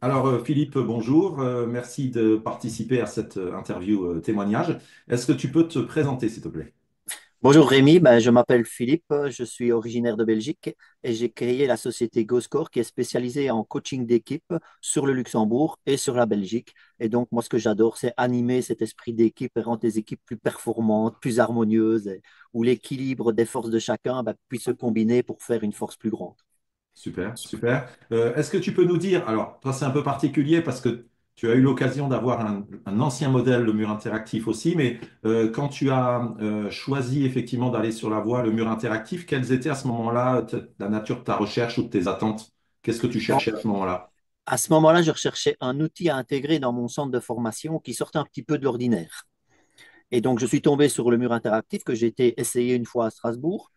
Alors, Philippe, bonjour. Merci de participer à cette interview témoignage. Est-ce que tu peux te présenter, s'il te plaît? Bonjour Rémi, je m'appelle Philippe, je suis originaire de Belgique et j'ai créé la société GoScore qui est spécialisée en coaching d'équipe sur le Luxembourg et sur la Belgique. Et donc moi ce que j'adore c'est animer cet esprit d'équipe et rendre les équipes plus performantes, plus harmonieuses, où l'équilibre des forces de chacun puisse se combiner pour faire une force plus grande. Super, super. Est-ce que tu peux nous dire, alors, toi, c'est un peu particulier parce que tu as eu l'occasion d'avoir un ancien modèle, le mur interactif aussi, mais quand tu as choisi effectivement d'aller sur la voie, le mur interactif, quelles étaient à ce moment-là la nature de ta recherche ou de tes attentes? Qu'est-ce que tu Donc, cherchais à ce moment-là? à ce moment-là, je recherchais un outil à intégrer dans mon centre de formation qui sortait un petit peu de l'ordinaire. Et donc je suis tombé sur le mur interactif que j'ai été essayer une fois à Strasbourg.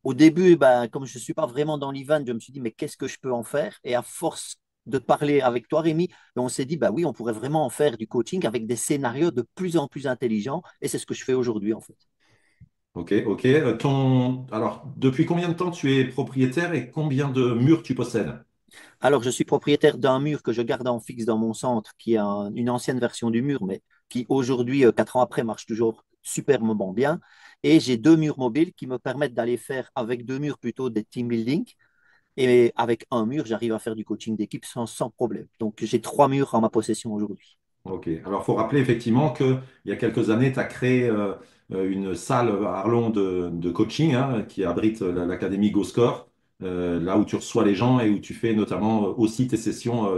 Au début, comme je ne suis pas vraiment dans l'Ivan, je me suis dit, mais qu'est-ce que je peux en faire? Et à force de parler avec toi, Rémi, on s'est dit, bah oui, on pourrait vraiment en faire du coaching avec des scénarios de plus en plus intelligents. Et c'est ce que je fais aujourd'hui, en fait. Ok, ok. Alors, depuis combien de temps tu es propriétaire et combien de murs tu possèdes? Alors, je suis propriétaire d'un mur que je garde en fixe dans mon centre, qui est une ancienne version du mur, mais qui aujourd'hui, 4 ans après, marche toujours superbement bien. Et j'ai deux murs mobiles qui me permettent d'aller faire avec deux murs plutôt des team building. Et avec un mur, j'arrive à faire du coaching d'équipe sans problème. Donc, j'ai trois murs en ma possession aujourd'hui. Ok. Alors, il faut rappeler effectivement qu'il y a quelques années, tu as créé une salle à Arlon de coaching hein, qui abrite l'académie GoScore, là où tu reçois les gens et où tu fais notamment aussi tes sessions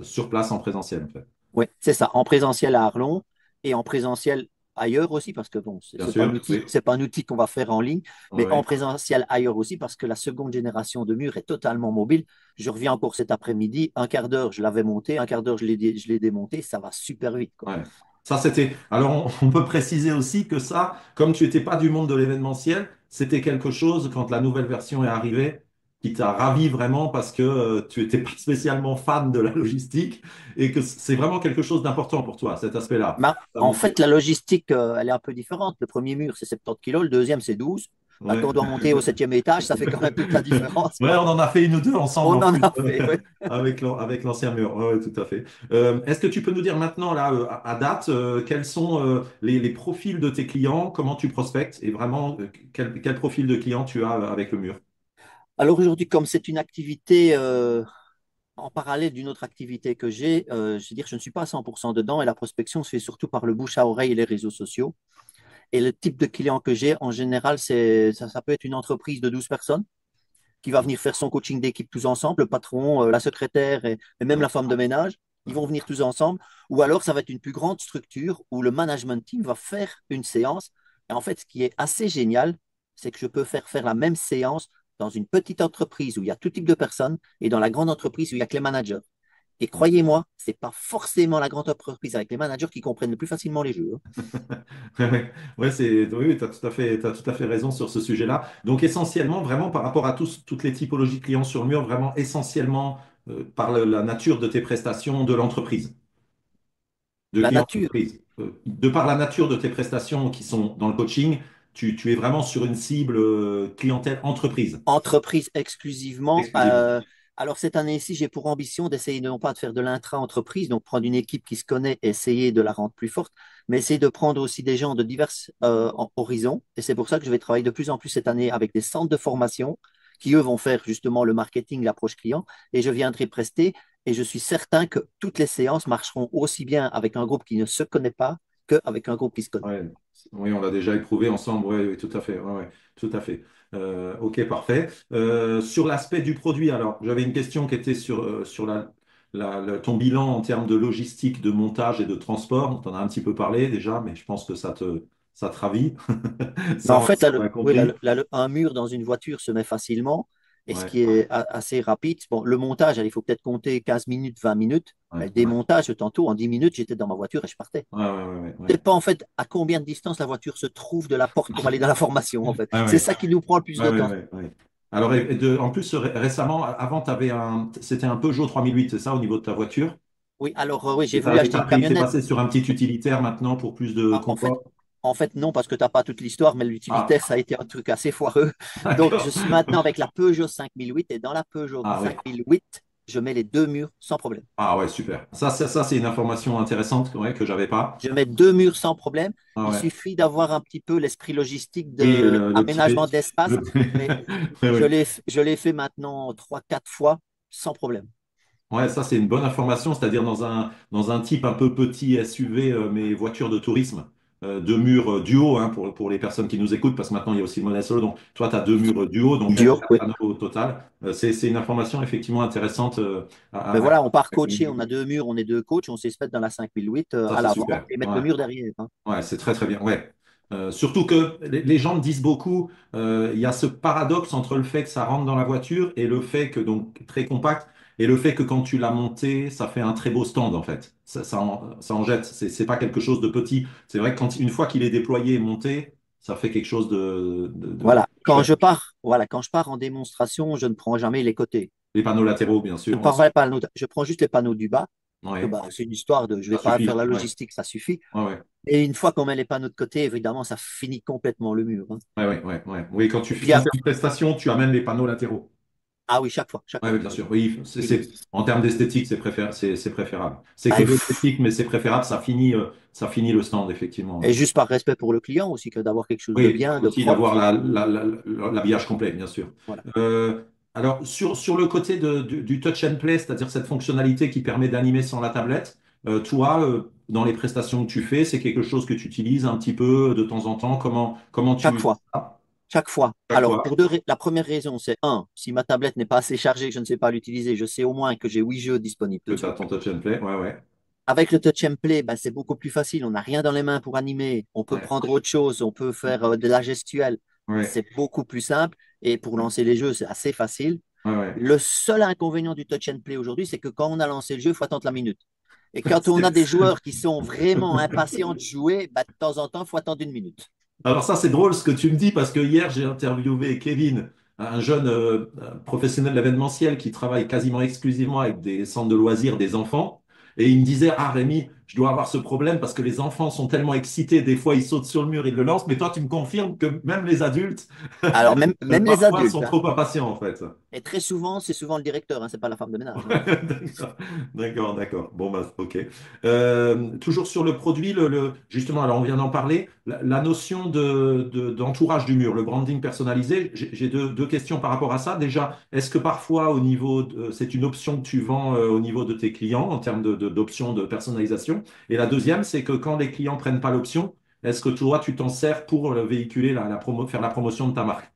sur place en présentiel, en fait. Oui, c'est ça, en présentiel à Arlon et en présentiel ailleurs aussi, parce que bon, Bien sûr, oui. c'est pas un outil qu'on va faire en ligne, mais en Oui. présentiel ailleurs aussi, parce que la seconde génération de murs est totalement mobile. Je reviens encore cet après-midi, un quart d'heure, je l'avais monté, un quart d'heure, je l'ai démonté, ça va super vite, quoi. Ouais. Ça, c'était. Alors, on peut préciser aussi que ça, comme tu n'étais pas du monde de l'événementiel, c'était quelque chose, quand la nouvelle version est arrivée, qui t'a ravi vraiment parce que tu n'étais pas spécialement fan de la logistique et que c'est vraiment quelque chose d'important pour toi, cet aspect-là. Ça En montait. fait, la logistique, elle est un peu différente. Le premier mur, c'est 70 kilos, le deuxième, c'est 12. Ouais. Quand on doit monter au septième étage, ça fait quand même toute la différence, Ouais, quoi. on en a fait une ou deux ensemble On en en plus, a fait, ouais. avec l'ancien mur. Ouais, ouais, tout à fait. Est-ce que tu peux nous dire maintenant, là, à date, quels sont les profils de tes clients, comment tu prospectes et vraiment quel profil de client tu as avec le mur? Alors aujourd'hui, comme c'est une activité en parallèle d'une autre activité que j'ai, je veux dire, je ne suis pas à 100% dedans et la prospection se fait surtout par le bouche à oreille et les réseaux sociaux. Et le type de client que j'ai, en général, ça peut être une entreprise de 12 personnes qui va venir faire son coaching d'équipe tous ensemble, le patron, la secrétaire et même la femme de ménage. Ils vont venir tous ensemble. Ou alors, ça va être une plus grande structure où le management team va faire une séance. Et en fait, ce qui est assez génial, c'est que je peux faire la même séance dans une petite entreprise où il y a tout type de personnes et dans la grande entreprise où il y a que les managers. Et croyez-moi, c'est pas forcément la grande entreprise avec les managers qui comprennent le plus facilement les jeux, hein. Ouais, ouais, oui, tu as t'as tout à fait raison sur ce sujet-là. Donc, essentiellement, vraiment, par rapport à toutes les typologies de clients sur le mur, vraiment, essentiellement, par la nature de tes prestations de l'entreprise, de La clients nature, d'entreprise. De par la nature de tes prestations qui sont dans le coaching, tu es vraiment sur une cible clientèle entreprise, entreprise exclusivement. exclusivement. Alors cette année-ci, j'ai pour ambition d'essayer non pas de faire de l'intra-entreprise, donc prendre une équipe qui se connaît et essayer de la rendre plus forte, mais essayer de prendre aussi des gens de divers horizons. Et c'est pour ça que je vais travailler de plus en plus cette année avec des centres de formation qui, eux, vont faire justement le marketing, l'approche client, et je viendrai prester. Et je suis certain que toutes les séances marcheront aussi bien avec un groupe qui ne se connaît pas qu'avec un groupe qui se connaît. Ouais. Oui, on l'a déjà éprouvé ensemble. Oui, oui, tout à fait. Ouais, ouais, tout à fait. Ok, parfait. Sur l'aspect du produit, alors, j'avais une question qui était sur ton bilan en termes de logistique, de montage et de transport. On en a un petit peu parlé déjà, mais je pense que ça te ravit. Mais en Ça, fait, ça, on a oui, compris. un mur dans une voiture se met facilement. Et ce Ouais, qui est assez rapide, bon, le montage, il faut peut-être compter 15 minutes, 20 minutes. ouais, Mais le ouais. démontage, tantôt, en 10 minutes, j'étais dans ma voiture et je partais. Ouais, ouais, ouais, ouais, Je ne ouais. sais pas en fait à combien de distance la voiture se trouve de la porte pour aller dans la formation, en fait. Ouais, C'est ouais. ça qui nous prend le plus Ouais, de ouais, temps. ouais, ouais. Alors, en plus, récemment, avant, c'était un Peugeot 3008, c'est ça, au niveau de ta voiture? Oui, alors oui, j'ai Et voulu acheter une t'es camionnette. passé sur un petit utilitaire maintenant pour plus de Ah, confort? en fait, non, parce que tu n'as pas toute l'histoire, mais Ah, l'utilitaire, ça a été un truc assez foireux. Donc, je d'accord. suis maintenant avec la Peugeot 5008 et dans la Peugeot Ah oui. 5008, je mets les deux murs sans problème. Ah ouais, super. Ça c'est une information intéressante ouais, que j'avais pas. Je mets deux murs sans problème. Ah Il ouais. suffit d'avoir un petit peu l'esprit logistique Oui, de le petit l'aménagement d'espace, le- mais Oui, oui. je l'ai fait maintenant trois, quatre fois sans problème. Ouais, ça c'est une bonne information, c'est-à-dire dans un type un peu petit SUV, mais voiture de tourisme, deux murs duo hein, pour les personnes qui nous écoutent, parce que maintenant il y a aussi le modèle solo. Donc toi, tu as deux murs duo, donc quatre Dur, oui. panneaux au total. C'est une information effectivement intéressante Mais à voilà, on part coacher, on a communiquer. deux murs, on est deux coachs, on sait se mettre dans la 5008 Ça à c'est l'avant super. et mettre le Ouais. mur derrière, hein. Ouais, c'est très très bien. Ouais. Surtout que les gens me disent beaucoup, il y a ce paradoxe entre le fait que ça rentre dans la voiture et le fait que, donc très compact, et le fait que quand tu l'as monté, ça fait un très beau stand en fait. Ça en jette. C'est pas quelque chose de petit. C'est vrai que une fois qu'il est déployé et monté, ça fait quelque chose de Voilà. chouette. Quand je pars en démonstration, je ne prends jamais les côtés. Les panneaux latéraux, bien Je ne sûr, prends aussi. pas les panneaux, je prends juste les panneaux du bas. Que, Ouais, bah, c'est une histoire de, je vais ça pas faire suffit. la Ouais, logistique, ça suffit. ouais, ouais. Et une fois qu'on met les panneaux de côté, évidemment, ça finit complètement le mur, hein. Ouais, ouais, ouais, ouais. Oui, quand tu Et fais puis, quand t'es en prestation, tu amènes les panneaux latéraux. ah oui, chaque fois, chaque Oui, fois. bien sûr. Oui, Il- en termes d'esthétique, c'est préférable. C'est ah, que de l'esthétique, mais c'est préférable. Ça finit le stand, et effectivement. juste par respect pour le client aussi, que d'avoir quelque chose de Oui, bien, de aussi propre. d'avoir l'habillage complet, bien sûr. Voilà. Euh, alors, sur le côté du touch and play, c'est-à-dire cette fonctionnalité qui permet d'animer sans la tablette, toi, dans les prestations que tu fais, c'est quelque chose que tu utilises un petit peu de temps en temps. Comment Chaque tu... fois, Ah, chaque fois. chaque Alors, fois, la première raison, c'est un, si ma tablette n'est pas assez chargée, que je ne sais pas l'utiliser, je sais au moins que j'ai 8 jeux disponibles que tu dessus. as ton touch and play. Ouais, ouais, Avec le touch and play, ben, c'est beaucoup plus facile. On n'a rien dans les mains pour animer. On peut ouais, prendre autre chose. On peut faire de la gestuelle. ouais, C'est beaucoup plus simple. Et pour lancer les jeux, c'est assez facile. ouais, ouais. Le seul inconvénient du touch and play aujourd'hui, c'est que quand on a lancé le jeu, il faut attendre la minute. Et quand on a des C'est- joueurs qui sont vraiment impatients de jouer, ben, de temps en temps, il faut attendre une minute. Alors ça, c'est drôle ce que tu me dis parce que hier, j'ai interviewé Kevin, un jeune professionnel de l'événementiel qui travaille quasiment exclusivement avec des centres de loisirs des enfants. Et il me disait, ah Rémi, je dois avoir ce problème parce que les enfants sont tellement excités, des fois ils sautent sur le mur, ils le lancent, mais toi tu me confirmes que même les adultes, Alors, même les parfois, adultes, sont hein. trop impatients en fait. Et très souvent, c'est souvent le directeur, hein, c'est pas la femme de ménage, hein. D'accord, d'accord, d'accord. Bon, bah, ok. Toujours sur le produit, justement, alors on vient d'en parler, la notion d'entourage du mur, le branding personnalisé, j'ai deux questions par rapport à ça. Déjà, est-ce que parfois, c'est une option que tu vends au niveau de tes clients en termes d'options de personnalisation? Et la deuxième, c'est que quand les clients prennent pas l'option, est-ce que toi, tu t'en sers pour véhiculer faire la promotion de ta marque?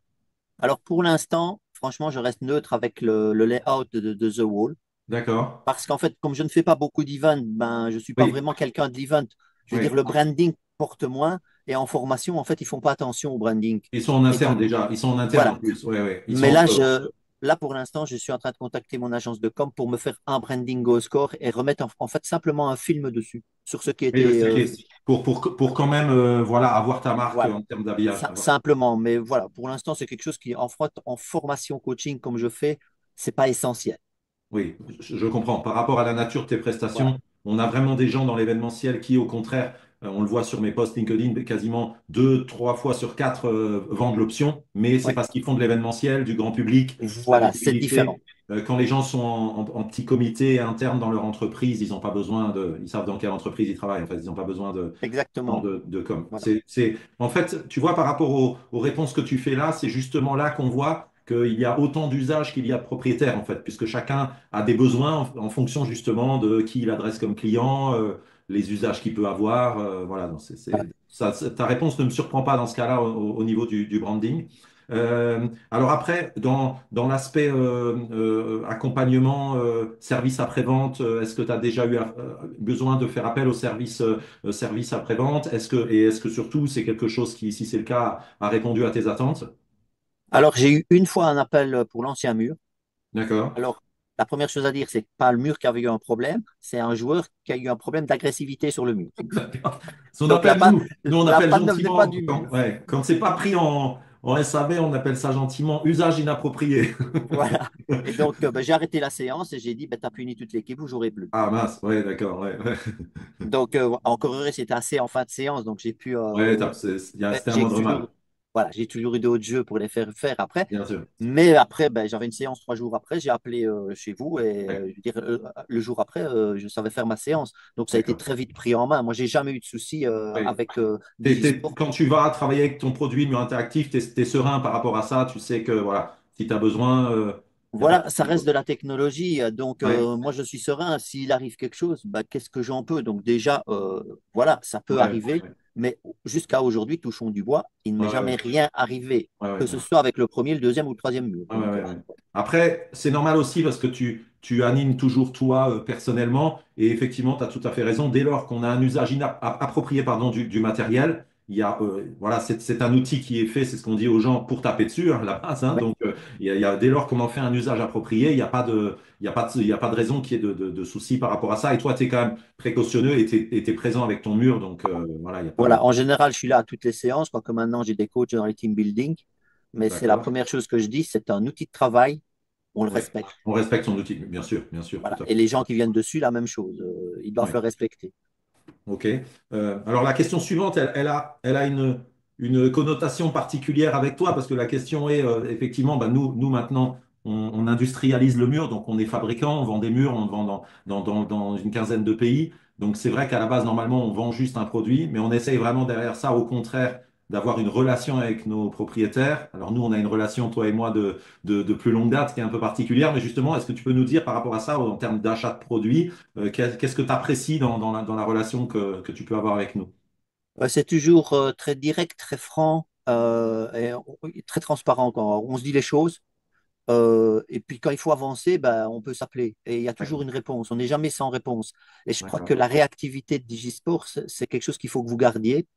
Alors, pour l'instant, franchement, je reste neutre avec le layout de The Wall. D'accord. Parce qu'en fait, comme je ne fais pas beaucoup d'events, ben, je ne suis pas Oui, vraiment quelqu'un de l'event. Je veux dire, oui. le branding porte moins. Et en formation, en fait, ils font pas attention au branding. Ils sont en Et interne donc, déjà. Ils sont en interne en voilà. plus. Ouais, ouais. Ils sont Mais entre là, eux. là, pour l'instant, je suis en train de contacter mon agence de com pour me faire un branding go score et remettre en fait simplement un film dessus sur ce qui Oui, le était. cycliste. Pour quand même voilà, avoir ta marque Voilà. en termes d'habillage. Simplement. Mais voilà, pour l'instant, c'est quelque chose qui, en formation coaching comme je fais, c'est pas essentiel. Oui, je comprends. Par rapport à la nature de tes Voilà. prestations, on a vraiment des gens dans l'événementiel qui, au contraire, on le voit sur mes posts LinkedIn, quasiment deux, trois fois sur quatre vendent l'option, mais c'est Ouais. parce qu'ils font de l'événementiel, du grand public, de la Voilà, c'est différent. visibilité. Quand les gens sont en petit comité interne dans leur entreprise, ils n'ont pas besoin ils savent dans quelle entreprise ils travaillent. En fait, ils n'ont pas besoin Exactement. de com. Voilà. En fait, tu vois, par rapport aux réponses que tu fais là, c'est justement là qu'on voit qu'il y a autant d'usages qu'il y a de propriétaires, en fait, puisque chacun a des besoins en fonction justement de qui il adresse comme client, les usages qu'il peut avoir. Voilà, donc ta réponse ne me surprend pas dans ce cas-là au niveau du branding. Alors après, dans l'aspect accompagnement, service après-vente, est-ce que tu as déjà eu besoin de faire appel au service après-vente? Est-ce que surtout c'est quelque chose qui, si c'est le cas, a répondu à tes attentes? Alors, j'ai eu une fois un appel pour l'ancien mur. D'accord. Alors, la première chose à dire, c'est pas le mur qui avait eu un problème, c'est un joueur qui a eu un problème d'agressivité sur le mur. D'accord. Ce qu'on Donc, appelle nous on la appelle panne ne venait pas gentiment, du mur. ouais, quand c'est pas pris en SAV, on appelle ça gentiment usage inapproprié. Voilà. Et donc, ben, j'ai arrêté la séance et j'ai dit, ben, t'as puni toute l'équipe, vous jouerez plus. Ah mince, ouais, d'accord, ouais, ouais. Donc, encore heureux, c'était assez en fin de séance, donc Ouais, il y a c'était un j'ai moindre vu mal. voilà, j'ai toujours eu d'autres jeux pour les faire faire après. bien sûr. Mais après, ben, j'avais une séance 3 jours après, j'ai appelé chez vous et Ouais, je veux dire, le jour après, je savais faire ma séance. Donc ça a été d'accord. très vite pris en main. Moi, j'ai jamais eu de soucis Ouais. avec Digisport. Quand tu vas travailler avec ton produit mur interactif, tu es, serein par rapport à ça. Tu sais que voilà, si tu as besoin, il n'y a pas de Voilà, ça souci, quoi. reste de la technologie. Donc, Ouais, moi, je suis serein. S'il arrive quelque chose, bah, qu'est-ce que j'en peux? Donc, déjà, voilà, ça peut ouais, arriver. ouais, Mais jusqu'à aujourd'hui, touchons du bois, il ne m'est ouais, jamais ouais, rien arrivé, ouais, que ouais, ce ouais. soit avec le premier, le deuxième ou le troisième mur. Ouais, ouais, Donc, ouais, ouais. Après, c'est normal aussi parce que tu animes toujours toi personnellement et effectivement, tu as tout à fait raison. Dès lors qu'on a un usage approprié pardon, du matériel, voilà, c'est un outil qui est fait, c'est ce qu'on dit aux gens pour taper dessus, hein, la base. Hein. ouais. Donc, dès lors qu'on en fait un usage approprié, il n'y a pas de, il y a pas de raison qu'il y ait de soucis par rapport à ça. Et toi, tu es quand même précautionneux et tu es, présent avec ton mur. Donc, voilà, il n'y a pas de. Voilà, en général, je suis là à toutes les séances, quoique maintenant j'ai des coachs dans les team building. Mais c'est la D'accord. première chose que je dis, c'est un outil de travail, on le Ouais. respecte. On respecte son outil, bien sûr, tout Voilà. à Et fait. les gens qui viennent dessus, la même chose. Ils doivent Ouais. le respecter. Ok. Alors la question suivante, elle a une connotation particulière avec toi parce que la question est effectivement, bah, nous maintenant, on industrialise le mur, donc on est fabricant, on vend des murs, on vend dans une quinzaine de pays. Donc c'est vrai qu'à la base, normalement, on vend juste un produit, mais on essaye vraiment derrière ça, au contraire, d'avoir une relation avec nos propriétaires. Alors nous, on a une relation, toi et moi, de plus longue date qui est un peu particulière, mais justement, est-ce que tu peux nous dire par rapport à ça, en termes d'achat de produits, qu'est-ce que tu apprécies dans la relation que tu peux avoir avec nous? C'est toujours très direct, très franc et très transparent quand on se dit les choses. Et puis quand il faut avancer, ben, on peut s'appeler. Et il y a Ouais, toujours une réponse. On n'est jamais sans réponse. Et je crois que d'accord. la réactivité de Digisport, c'est quelque chose qu'il faut que vous gardiez.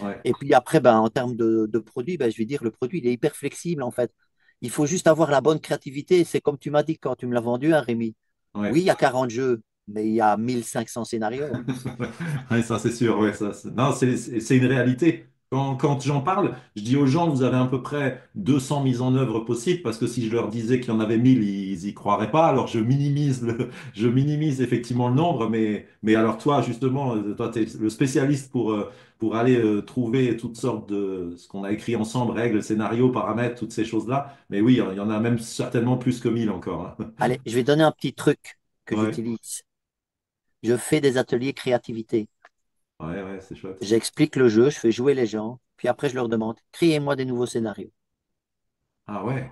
Ouais, Et puis après, ben, en termes de produit, ben, je vais dire, le produit, il est hyper flexible en fait. Il faut juste avoir la bonne créativité. C'est comme tu m'as dit quand tu me l'as vendu, hein, Rémi. Oui, ouais. il y a 40 jeux, mais il y a 1500 scénarios. Ouais, ça c'est sûr. Ouais, ça, non, c'est une réalité. Quand j'en parle, je dis aux gens, vous avez à peu près 200 mises en œuvre possibles, parce que si je leur disais qu'il y en avait 1000, ils y croiraient pas. Alors je minimise effectivement le nombre, mais alors toi, justement, toi, tu es le spécialiste pour aller trouver toutes sortes de ce qu'on a écrit ensemble, règles, scénarios, paramètres, toutes ces choses-là. Mais oui, il y en a même certainement plus que 1000 encore. Hein. Allez, je vais donner un petit truc que Ouais, j'utilise. Je fais des ateliers créativité. ouais, ouais, c'est chouette. J'explique le jeu, je fais jouer les gens, puis après je leur demande, créez-moi des nouveaux scénarios. Ah ouais.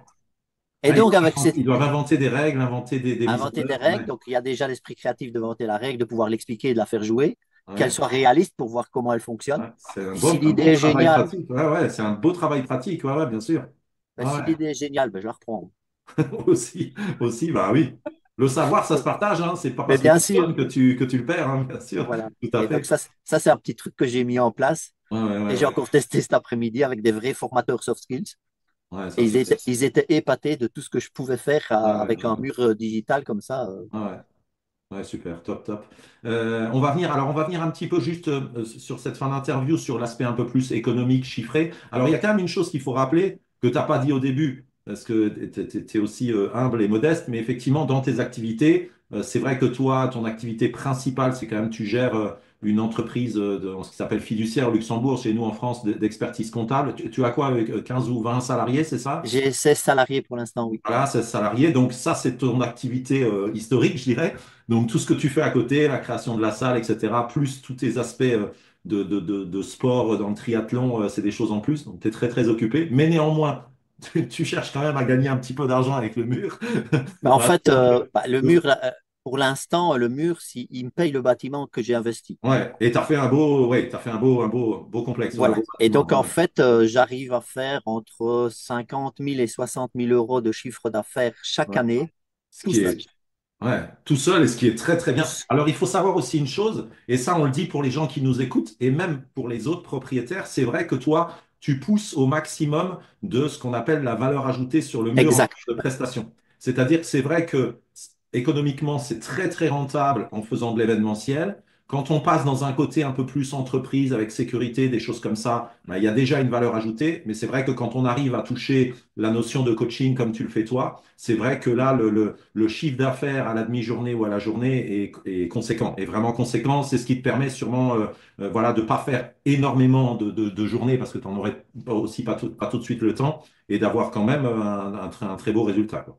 Et Ah, ils donc doivent avec ils cette doivent inventer des règles, inventer des mises en inventer des œuvre. règles, Ouais, donc il y a déjà l'esprit créatif de inventer la règle, de pouvoir l'expliquer et de la faire jouer, qu'elle ouais, soit réaliste pour voir comment elle fonctionne. ouais. C'est Puis si un l'idée beau est travail géniale, pratique. Ouais, ouais, c'est un beau travail pratique. Ouais, ouais, bien sûr. ben, Ouais, si ouais. l'idée est géniale, ben, je la reprends. Aussi, aussi, bah oui. Le savoir, ça se partage, hein. C'est pas Mais parce que bien tu sûr, donnes que tu le perds, hein, bien sûr. voilà. Tout à Et donc fait. ça c'est un petit truc que j'ai mis en place. Ouais, ouais, Et ouais, j'ai ouais. encore testé cet après-midi avec des vrais formateurs soft skills. Ouais, Et ça, c'est. ils étaient épatés de tout ce que je pouvais faire Ouais, ouais, avec un ouais. mur digital comme ça. Ouais, ouais. Ouais, super, top, top. On va venir un petit peu juste sur cette fin d'interview, sur l'aspect un peu plus économique, chiffré. Alors, il y a quand même une chose qu'il faut rappeler que tu n'as pas dit au début, parce que tu es aussi humble et modeste, mais effectivement, dans tes activités, c'est vrai que toi, ton activité principale, c'est quand même, tu gères une entreprise ce qui s'appelle fiduciaire au Luxembourg, chez nous en France, d'expertise comptable. Tu as quoi avec 15 ou 20 salariés, c'est ça? J'ai 16 salariés pour l'instant, oui. Voilà, 16 salariés. Donc ça, c'est ton activité historique, je dirais. Donc tout ce que tu fais à côté, la création de la salle, etc., plus tous tes aspects de sport dans le triathlon, c'est des choses en plus. Donc tu es très, très occupé. Mais néanmoins, tu cherches quand même à gagner un petit peu d'argent avec le mur. Mais en Voilà. fait, bah, le mur, là, pour l'instant, le mur, il me paye le bâtiment que j'ai investi. Ouais. Et tu as fait un beau, ouais, t'as fait un beau complexe, ouais, Voilà. beau Et bâtiment. donc, en Ouais. fait, j'arrive à faire entre 50 000 et 60 000 euros de chiffre d'affaires chaque Ouais. année, Ce tout qui seul. est, ouais, tout seul et ce qui est très très bien. Tous. Alors il faut savoir aussi une chose, et ça on le dit pour les gens qui nous écoutent et même pour les autres propriétaires, c'est vrai que toi, tu pousses au maximum de ce qu'on appelle la valeur ajoutée sur le mur en Exact. termes de prestations. C'est-à-dire que c'est vrai que économiquement c'est très très rentable en faisant de l'événementiel. Quand on passe dans un côté un peu plus entreprise avec sécurité, des choses comme ça, ben, il y a déjà une valeur ajoutée. Mais c'est vrai que quand on arrive à toucher la notion de coaching comme tu le fais toi, c'est vrai que là, le chiffre d'affaires à la demi-journée ou à la journée est conséquent, est vraiment conséquent. C'est ce qui te permet sûrement voilà, de ne pas faire énormément de journées parce que tu n'en aurais aussi pas tout de suite le temps et d'avoir quand même un très beau résultat, quoi.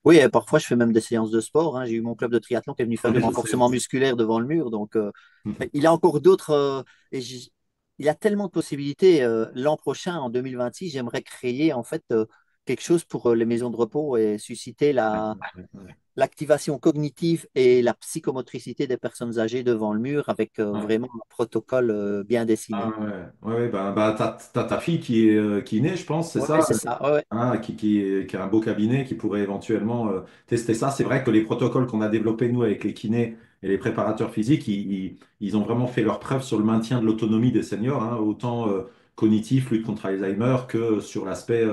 Oui, et parfois je fais même des séances de sport, hein. J'ai eu mon club de triathlon qui est venu faire Ouais, du je sais. renforcement musculaire devant le mur. Donc, il a encore d'autres. Et il a tellement de possibilités. L'an prochain, en 2026, j'aimerais créer en fait quelque chose pour les maisons de repos et susciter Ouais, ouais, ouais. l'activation cognitive et la psychomotricité des personnes âgées devant le mur avec Ouais. vraiment un protocole bien Ah dessiné. ouais, ouais, ouais, bah, t'as ta fille qui est née, je pense, c'est Oui, ça, c'est ça. Ouais, ouais. hein, qui a un beau cabinet, qui pourrait éventuellement tester ça. C'est vrai que les protocoles qu'on a développés, nous, avec les kinés et les préparateurs physiques, ils ont vraiment fait leur preuve sur le maintien de l'autonomie des seniors, hein, autant cognitif, lutte contre Alzheimer, que sur l'aspect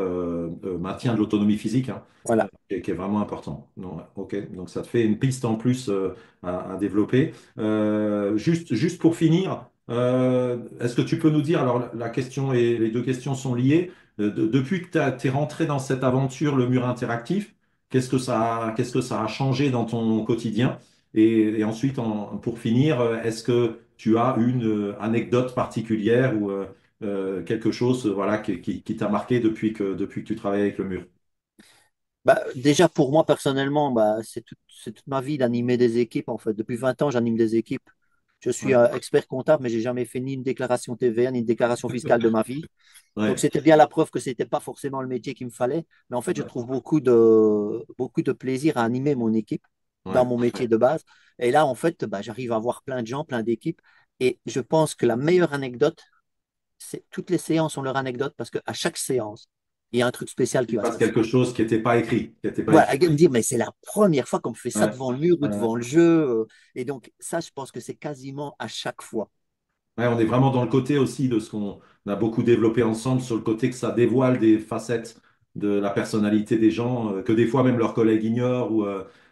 maintien de l'autonomie physique, hein, Voilà. qui est vraiment important. Non, ouais, ok, donc ça te fait une piste en plus à développer. Juste pour finir, est-ce que tu peux nous dire, alors la question et les deux questions sont liées, depuis que tu es rentré dans cette aventure, le mur interactif, qu'est-ce que ça a changé dans ton quotidien? Et ensuite, pour finir, est-ce que tu as une anecdote particulière ou quelque chose voilà, qui t'a marqué depuis que tu travailles avec le mur? Bah, déjà, pour moi, personnellement, bah, c'est toute ma vie d'animer des équipes. En fait, depuis 20 ans, j'anime des équipes. Je suis Ouais, expert comptable, mais j'ai jamais fait ni une déclaration TVA, ni une déclaration fiscale de ma vie. Donc, ouais, c'était bien la preuve que c'était pas forcément le métier qu'il me fallait. Mais en fait, je trouve beaucoup de plaisir à animer mon équipe dans ouais, mon métier de base. Et là, en fait, bah, j'arrive à voir plein de gens, plein d'équipes. Et je pense que la meilleure anecdote, c'est toutes les séances ont leur anecdote parce qu'à chaque séance, il y a un truc spécial il qui se va se passe passer. quelque chose qui n'était pas écrit, qui n'était pas Voilà, écrit. me dire, mais c'est la première fois qu'on me fait ça Ouais, devant le mur ou ouais. devant le jeu. Et donc, ça, je pense que c'est quasiment à chaque fois. Ouais, on est vraiment dans le côté aussi de ce qu'on a beaucoup développé ensemble, sur le côté que ça dévoile des facettes de la personnalité des gens, que des fois même leurs collègues ignorent, ou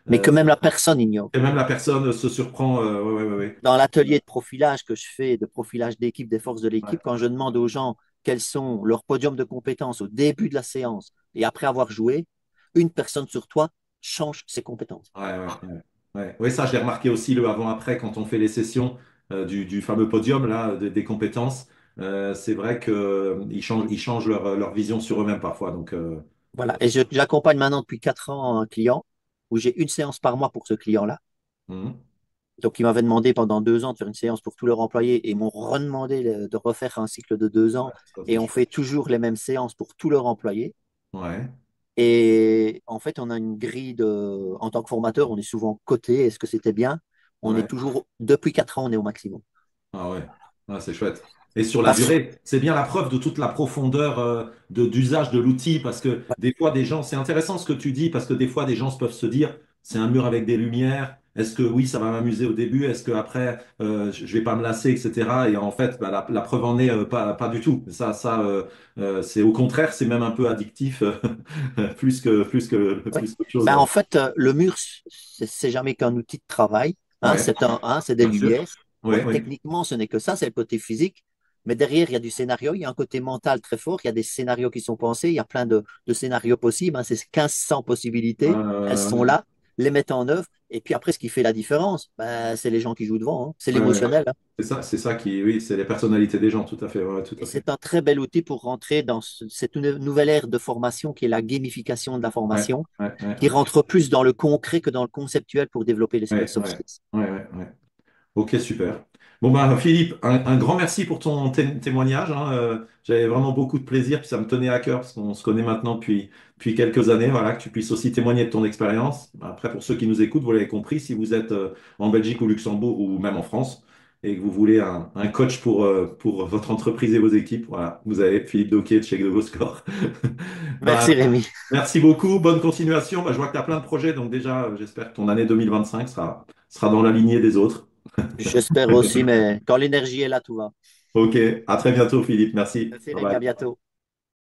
Mais euh, que même la personne ignore. et même la personne se surprend. Ouais, ouais, ouais, Dans l'atelier de profilage que je fais, de profilage d'équipe, des forces de ouais. l'équipe, quand je demande aux gens quels sont leurs podiums de compétences au début de la séance et après avoir joué, une personne sur toi change ses compétences. Ouais, ouais, ouais. Ouais, ouais, ça, je l'ai remarqué aussi le avant-après quand on fait les sessions du fameux podium là, des compétences. C'est vrai qu'ils changent leur vision sur eux-mêmes parfois. Donc, Voilà. Et j'accompagne maintenant depuis 4 ans un client où j'ai une séance par mois pour ce client-là. mhm. Donc, ils m'avaient demandé pendant 2 ans de faire une séance pour tous leurs employés et m'ont redemandé de refaire un cycle de 2 ans. Ça, Et c'est on fait chouette. toujours les mêmes séances pour tous leurs employés. Ouais, Et en fait, on a une grille de. En tant que formateur, on est souvent coté. Est-ce que c'était bien? On est ouais. toujours. Depuis 4 ans, on est au maximum. Ah ouais, ah, c'est chouette. Et sur la Parce... durée, c'est bien la preuve de toute la profondeur d'usage de l'outil, parce que des fois, des gens, c'est intéressant ce que tu dis, parce que des fois, des gens peuvent se dire, c'est un mur avec des lumières, est-ce que oui, ça va m'amuser au début, est-ce que après, je vais pas me lasser, etc. Et en fait, bah, la preuve en est pas du tout. C'est au contraire, c'est même un peu addictif, ouais. plus qu'autre chose. Ben, Ouais, en fait, le mur, c'est jamais qu'un outil de travail. Hein, ouais, c'est des bien sûr. lumières. Ouais, Donc, ouais, techniquement, ce n'est que ça, c'est le côté physique. Mais derrière, il y a du scénario, il y a un côté mental très fort, il y a des scénarios qui sont pensés, il y a plein de scénarios possibles. Hein, c'est 1500 possibilités, elles sont ouais, là, les mettre en œuvre. Et puis après, ce qui fait la différence, ben, c'est les gens qui jouent devant, hein, c'est ouais, ouais. l'émotionnel. Hein. C'est ça qui, oui, c'est les personnalités des gens, tout à fait, ouais, tout Et à fait. c'est un très bel outil pour rentrer dans cette nouvelle ère de formation qui est la gamification de la Ouais, formation, ouais, ouais, qui ouais, rentre plus dans le concret que dans le conceptuel pour développer les ouais, soft ouais, skills. ouais, ouais, ouais. Ok, super. Bon, bah, Philippe, un grand merci pour ton témoignage, hein. J'avais vraiment beaucoup de plaisir, puis ça me tenait à cœur, parce qu'on se connaît maintenant depuis quelques années, voilà, que tu puisses aussi témoigner de ton expérience. Après, pour ceux qui nous écoutent, vous l'avez compris, si vous êtes en Belgique ou Luxembourg ou même en France, et que vous voulez un coach pour votre entreprise et vos équipes, voilà, vous avez Philippe Doquier de chez GoScore. Bah, Merci Rémi. merci beaucoup, bonne continuation. Bah, je vois que tu as plein de projets, donc déjà, j'espère que ton année 2025 sera dans la lignée des autres. J'espère aussi, mais quand l'énergie est là, tout va. Ok, à très bientôt Philippe, merci. Merci Bye Rémi, à bye. bientôt.